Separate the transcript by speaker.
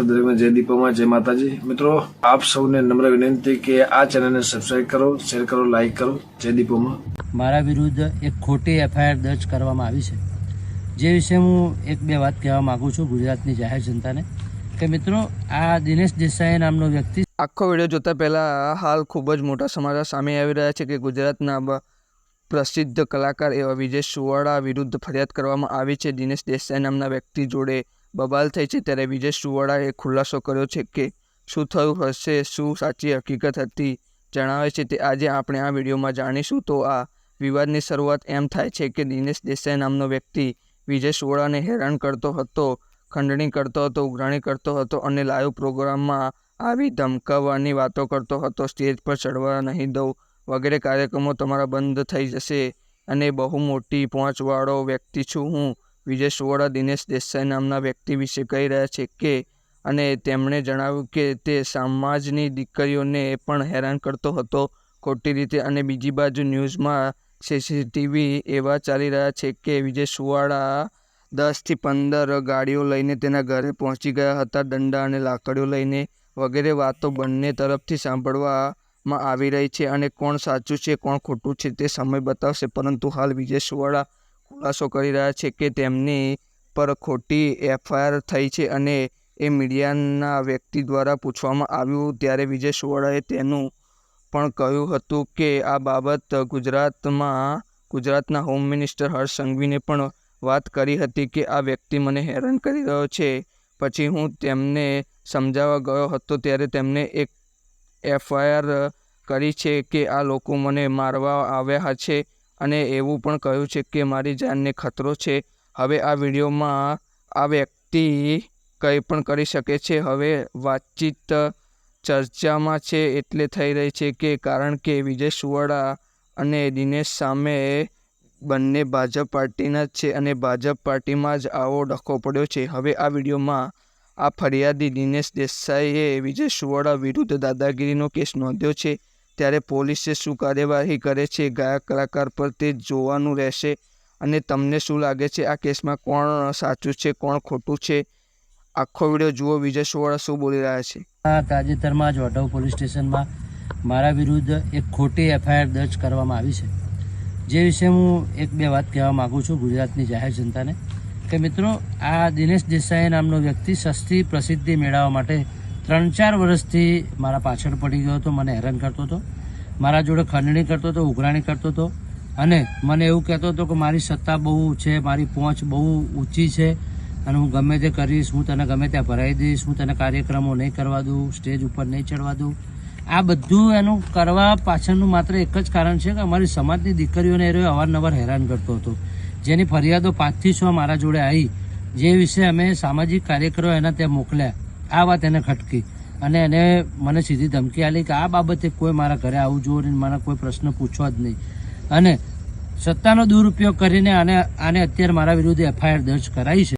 Speaker 1: जय दीपोमा जय माताजी। मित्रों आप सबने नम्र विनंती कि आ चैनल ने सब्सक्राइब करो, शेर करो, लाइक करो। जय दीपोमा।
Speaker 2: मारा विरुद्ध एक खोटी एफआईआर दर्ज કરવામાં આવી છે, જે વિશે હું એક બે વાત કહેવા માંગુ છું ગુજરાતની જાહેર જનતાને કે મિત્રો આ દિનેશ દેસાઈ નામનો વ્યક્તિ
Speaker 3: આખો વિડીયો જોતા પહેલાં હાલ ખૂબ જ મોટા સમાચાર સામે આવી રહ્યા છે કે ગુજરાતના પ્રસિદ્ધ કલાકાર એવા વિજય સુવાળા વિરુદ્ધ ફરિયાદ કરવામાં આવી છે। દિનેશ દેસાઈ નામના વ્યક્તિ જોડે બબાલ થઈ છે, ત્યારે વિજય સુવાળાએ ખુલાસો કર્યો છે કે શું થયું હશે, શું સાચી હકીકત હતી, જણાવે છે તે આજે આપણે આ વિડીયોમાં જાણીશું। તો આ વિવાદની શરૂઆત એમ થાય છે કે દિનેશ દેસાઈ નામનો વ્યક્તિ વિજય સુવાળાને હેરાન કરતો હતો, ખંડણી કરતો હતો, ઉઘરાણી કરતો હતો અને લાઈવ પ્રોગ્રામમાં આવી ધમકાવવાની વાતો કરતો હતો। સ્ટેજ પર ચડવા નહીં દઉં વગેરે કાર્યક્રમો તમારા બંધ થઈ જશે અને બહુ મોટી પહોંચવાળો વ્યક્તિ છું હું। વિજય સુવાળા દિનેશ દેસાઈ નામના વ્યક્તિ વિશે કહી રહ્યા છે કે અને તેમણે જણાવ્યું કે તે સમાજની દીકરીઓને પણ હેરાન કરતો હતો ખોટી રીતે। અને બીજી બાજુ ન્યૂઝમાં સીસીટીવી એવા ચાલી રહ્યા છે કે વિજય સુવાળા 10 થી 15 ગાડીઓ લઈને તેના ઘરે પહોંચી ગયા હતા, દંડા અને લાકડીઓ લઈને વગેરે વાતો બંને તરફથી સાંભળવામાં આવી રહી છે અને કોણ સાચું છે કોણ ખોટું છે તે સમય બતાવશે। પરંતુ હાલ વિજય સુવાળા ખુલાસો કરી રહ્યા છે કે તેમની પર ખોટી એફઆઈઆર થઈ છે અને એ મીડિયાના વ્યક્તિ દ્વારા પૂછવામાં આવ્યું ત્યારે વિજય સુવાળાએ તેનું પણ કહ્યું હતું કે આ બાબત ગુજરાતના હોમ મિનિસ્ટર હર્ષ સંઘવીને પણ વાત કરી હતી કે આ વ્યક્તિ મને હેરાન કરી રહ્યો છે। પછી હું તેમને સમજાવવા ગયો હતો ત્યારે તેમને એક એફઆઈઆર કરી છે કે આ લોકો મને મારવા આવ્યા છે અને એવું પણ કહ્યું છે કે મારી જાનને ખતરો છે। હવે આ વિડીયોમાં આ વ્યક્તિ કંઈ પણ કરી શકે છે। હવે વાતચીત ચર્ચામાં છે એટલે થઈ રહી છે કે કારણ કે વિજય સુવાળા અને દિનેશ સામે બંને ભાજપ પાર્ટીના જ છે અને ભાજપ પાર્ટીમાં જ આવો ડખો પડ્યો છે। હવે આ વિડીયોમાં આ ફરિયાદી દિનેશ દેસાઈએ વિજય સુવાળા વિરુદ્ધ દાદાગીરીનો કેસ નોંધ્યો છે, ત્યારે પોલીસે શું કાર્યવાહી કરે છે ગાયક કલાકાર પર તે જોવાનું રહેશે। અને તમને શું લાગે છે આ કેસમાં કોણ સાચું છે કોણ ખોટું છે? આખો વિડીયો જુઓ, વિજય સુવાળા શું બોલી રહ્યા છે।
Speaker 2: તાજેતરમાં જ વડોદરા પોલીસ સ્ટેશનમાં મારા વિરુદ્ધ એક ખોટી એફઆઈઆર દર્જ કરવામાં આવી છે, જે વિશે હું એક બે વાત કહેવા માગું છું ગુજરાતની જાહેર જનતાને કે મિત્રો આ દિનેશ દેસાઈ નામનો વ્યક્તિ સસ્તી પ્રસિદ્ધિ મેળવવા માટે 3-4 વર્ષથી મારા પાછળ પડી ગયો હતો, મને હેરાન કરતો હતો, મારા જોડે ખંડણી કરતો હતો, ઉઘરાણી કરતો હતો અને મને એવું કહેતો હતો કે મારી સત્તા બહુ છે, મારી પહોંચ બહુ ઊંચી છે અને હું ગમે તે કરીશ, હું તને ગમે ત્યાં ભરાઈ દઈશ, હું તને કાર્યક્રમો નહીં કરવા દઉં, સ્ટેજ ઉપર નહીં ચડવા દઉં। આ બધું એનું કરવા પાછળનું માત્ર એક જ કારણ છે કે અમારી સમાજની દીકરીઓને એ અવારનવાર હેરાન કરતો હતો, જેની ફરિયાદો 5 થી 6 મારા જોડે આવી, જે વિશે અમે સામાજિક કાર્યકરો એના ત્યાં મોકલ્યા। આ વાત એને ખટકી અને એને મને સીધી ધમકી આપી કે આ બાબતે કોઈ મારા ઘરે આવવું જોઈએ, મને કોઈ પ્રશ્ન પૂછવા જ નહીં અને સત્તાનો દુરુપયોગ કરીને આને અત્યારે મારા વિરુદ્ધ એફઆઈઆર દર્જ કરાઈ છે।